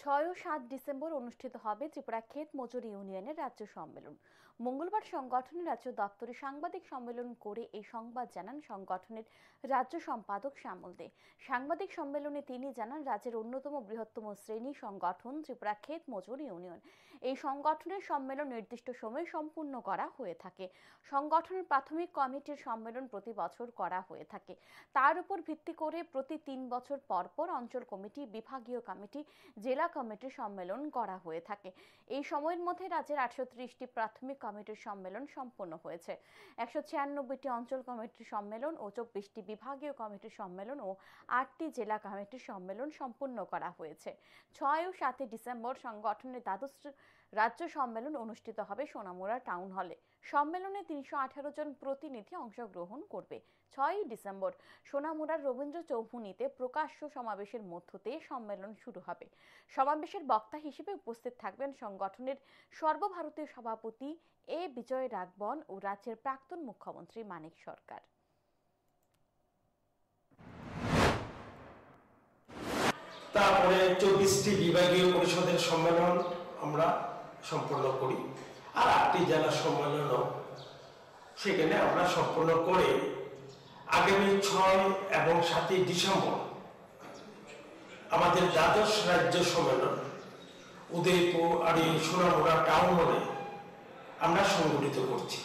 6 ও 7 December অনুষ্ঠিত হবে ত্রিপুরা ক্ষেত মজুর ইউনিয়নের রাজ্য সম্মেলন। মঙ্গলবার সংগঠনের রাজ্য দপ্তরে সাংবাদিক সম্মেলন করে এই সংবাদ জানান সংগঠনের রাজ্য সম্পাদক শ্যামল দে। সাংবাদিক সম্মেলনে তিনি জানান, রাজ্যের অন্যতম বৃহত্তম শ্রেণী সংগঠন ত্রিপুরা ক্ষেত মজুর ইউনিয়ন। এই সংগঠনের সম্মেলন নির্দিষ্ট সময়ে সম্পূর্ণ করা হয়ে থাকে। সংগঠনের প্রাথমিক কমিটির সম্মেলন প্রতি বছর করা হয়ে থাকে। তার উপর ভিত্তি করে প্রতি 3 বছর পর পর অঞ্চল কমিটি, বিভাগীয় কমিটি, জেলা কমিটির সম্মেলন করা হয়ে থাকে। এই সময়ের মধ্যে রাজ্যের 830টি প্রাথমিক কমিটির সম্মেলন সম্পন্ন হয়েছে। 196টি অঞ্চল কমিটির সম্মেলন ও 24টি বিভাগীয় কমিটির সম্মেলন ও 8টি জেলা কমিটির সম্মেলন সম্পন্ন করা হয়েছে। 6 ও 7 ডিসেম্বর সংগঠনের দ্বাদশ রাজ্য সম্মেলন অনুষ্ঠিত হবে সোনামুড়া টাউন হলে। সম্মেলনে 318 জন প্রতিনিধি অংশগ্রহণ করবে। 6 ডিসেম্বর সোনামুড়ার রবীন্দ্র চৌমুহনীতে প্রকাশ্য সমাবেশের মধ্য দিয়ে সম্মেলন শুরু হবে। সমাবেশের বক্তা হিসেবে উপস্থিত থাকবেন সংগঠনের সর্বভারতীয় সভাপতি এ বিজয় রাঘবন ও রাজ্যের প্রাক্তন মুখ্যমন্ত্রী মানিক সরকার। তারপরে 24টি বিভাগীয় পরিষদের সম্মেলন আমরা সম্পন্ন করি, আর 8টি জেলা সম্মেলনও সেখানে আমরা সম্পন্ন করে আগামী 6 এবং 7 ডিসেম্বর আমাদের দ্বাদশ রাজ্য সম্মেলন উদয়পুর আর সোনামুড়া টাউন হলে আমরা সংগঠিত করছি।